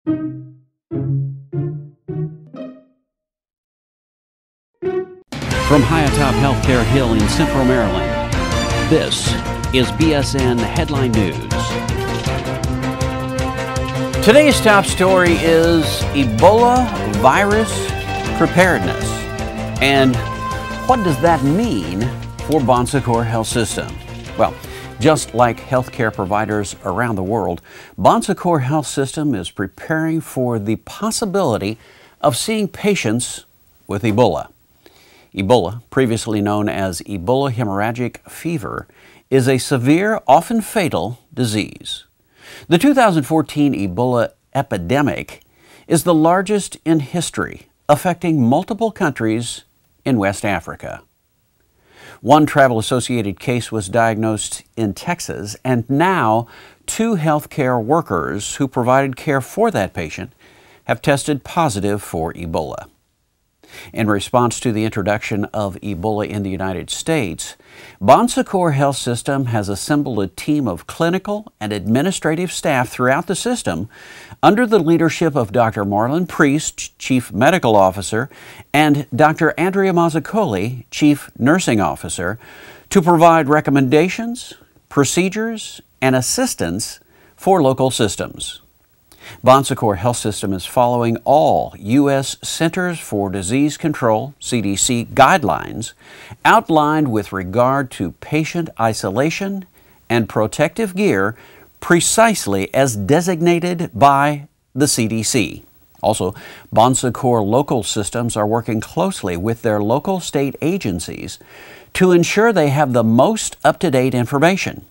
From high atop Healthcare Hill in Central Maryland, this is BSN Headline News. Today's top story is Ebola virus preparedness. And what does that mean for Bon Secours Health System? Well, just like healthcare providers around the world, Bon Secours Health System is preparing for the possibility of seeing patients with Ebola. Ebola, previously known as Ebola hemorrhagic fever, is a severe, often fatal disease. The 2014 Ebola epidemic is the largest in history, affecting multiple countries in West Africa. One travel-associated case was diagnosed in Texas, and now 2 healthcare workers who provided care for that patient have tested positive for Ebola. In response to the introduction of Ebola in the United States, Bon Secours Health System has assembled a team of clinical and administrative staff throughout the system under the leadership of Dr. Marlon Priest, Chief Medical Officer, and Dr. Andrea Mazzoccoli, Chief Nursing Officer, to provide recommendations, procedures, and assistance for local systems. Bon Secours Health System is following all U.S. Centers for Disease Control, CDC, guidelines outlined with regard to patient isolation and protective gear precisely as designated by the CDC. Also, Bon Secours local systems are working closely with their local state agencies to ensure they have the most up-to-date information.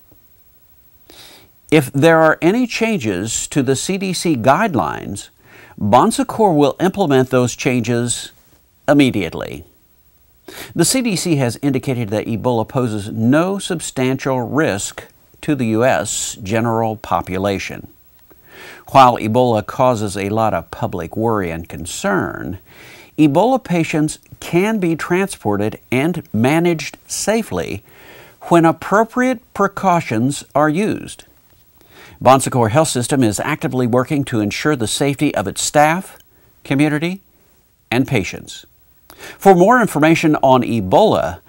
If there are any changes to the CDC guidelines, Bon Secours will implement those changes immediately. The CDC has indicated that Ebola poses no substantial risk to the U.S. general population. While Ebola causes a lot of public worry and concern, Ebola patients can be transported and managed safely when appropriate precautions are used. Bon Secours Health System is actively working to ensure the safety of its staff, community, and patients. For more information on Ebola,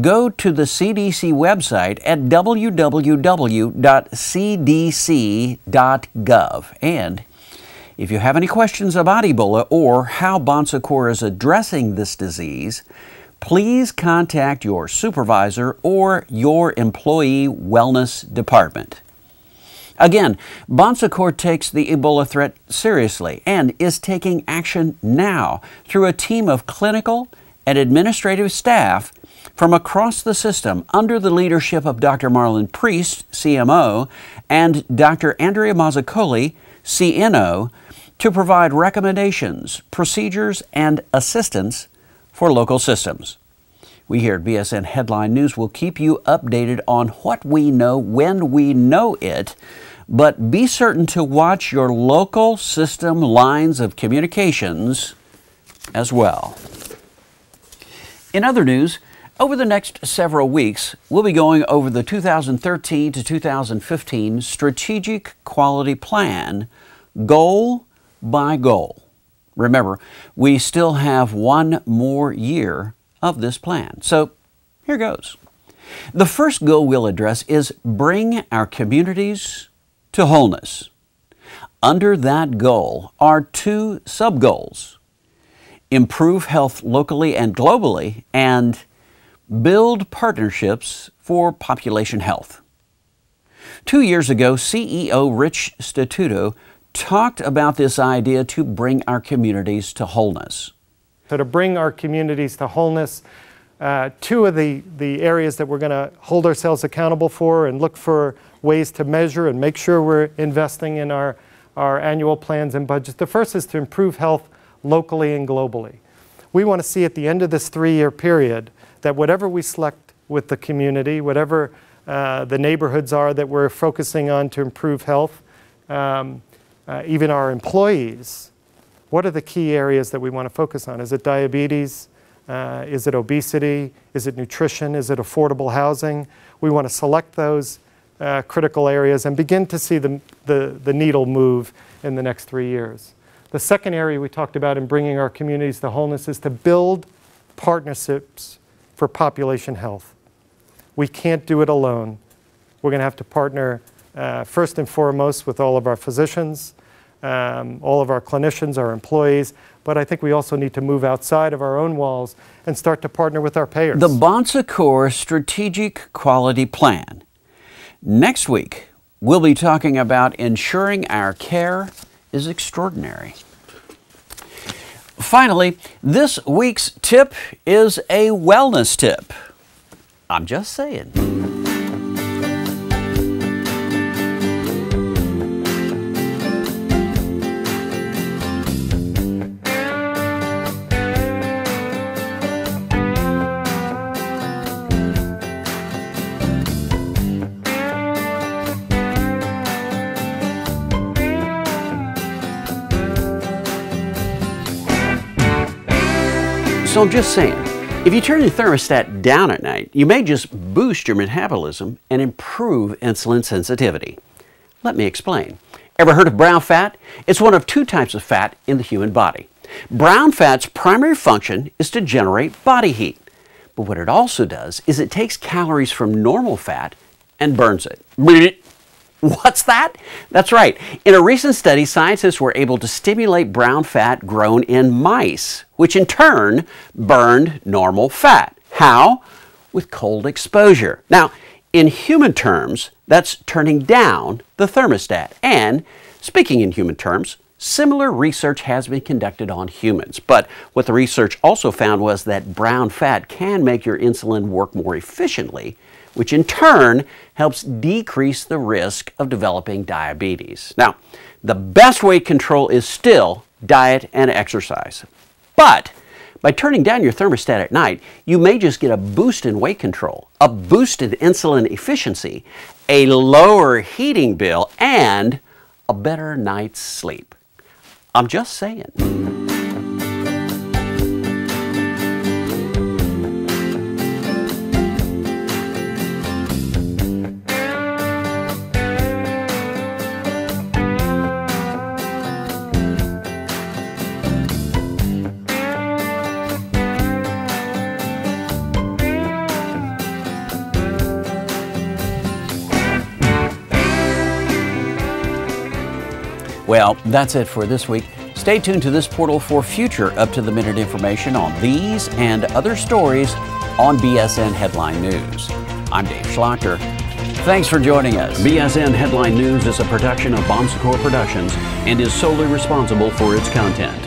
go to the CDC website at www.cdc.gov. And if you have any questions about Ebola or how Bon Secours is addressing this disease, please contact your supervisor or your employee wellness department. Again, Bon Secours takes the Ebola threat seriously and is taking action now through a team of clinical and administrative staff from across the system under the leadership of Dr. Marlon Priest, CMO, and Dr. Andrea Mazzoccoli, CNO, to provide recommendations, procedures, and assistance for local systems. We here at BSN Headline News will keep you updated on what we know when we know it, but be certain to watch your local system lines of communications as well. In other news, over the next several weeks, we'll be going over the 2013 to 2015 Strategic Quality Plan, goal by goal. Remember, we still have one more year of this plan. So here goes. The first goal we'll address is bring our communities to wholeness. Under that goal are 2 sub-goals: improve health locally and globally, and build partnerships for population health. 2 years ago, CEO Rich Statuto talked about this idea to bring our communities to wholeness. So to bring our communities to wholeness, 2 of the areas that we're going to hold ourselves accountable for and look for ways to measure and make sure we're investing in our annual plans and budgets. The first is to improve health locally and globally. We want to see at the end of this 3-year period that whatever we select with the community, whatever the neighborhoods are that we're focusing on to improve health, even our employees, what are the key areas that we want to focus on? Is it diabetes? Is it obesity? Is it nutrition? Is it affordable housing? We want to select those, critical areas and begin to see the needle move in the next 3 years. The second area we talked about in bringing our communities to wholeness is to build partnerships for population health. We can't do it alone. We're going to have to partner first and foremost with all of our physicians, all of our clinicians, our employees, but I think we also need to move outside of our own walls and start to partner with our payers. The Bon Secours Strategic Quality Plan. Next week, we'll be talking about ensuring our care is extraordinary. Finally, this week's tip is a wellness tip. I'm just saying. So I'm just saying, if you turn your thermostat down at night, you may just boost your metabolism and improve insulin sensitivity. Let me explain. Ever heard of brown fat? It's one of two types of fat in the human body. Brown fat's primary function is to generate body heat. But what it also does is it takes calories from normal fat and burns it. What's that? That's right. In a recent study, scientists were able to stimulate brown fat grown in mice, which in turn burned normal fat. How? With cold exposure. Now, in human terms, that's turning down the thermostat. And speaking in human terms, similar research has been conducted on humans. But what the research also found was that brown fat can make your insulin work more efficiently, which in turn helps decrease the risk of developing diabetes. Now, the best weight control is still diet and exercise. But by turning down your thermostat at night, you may just get a boost in weight control, a boost in insulin efficiency, a lower heating bill, and a better night's sleep. I'm just saying. Well, that's it for this week. Stay tuned to this portal for future up-to-the-minute information on these and other stories on BSN Headline News. I'm Dave Schlachter. Thanks for joining us. BSN Headline News is a production of Bon Secours Productions and is solely responsible for its content.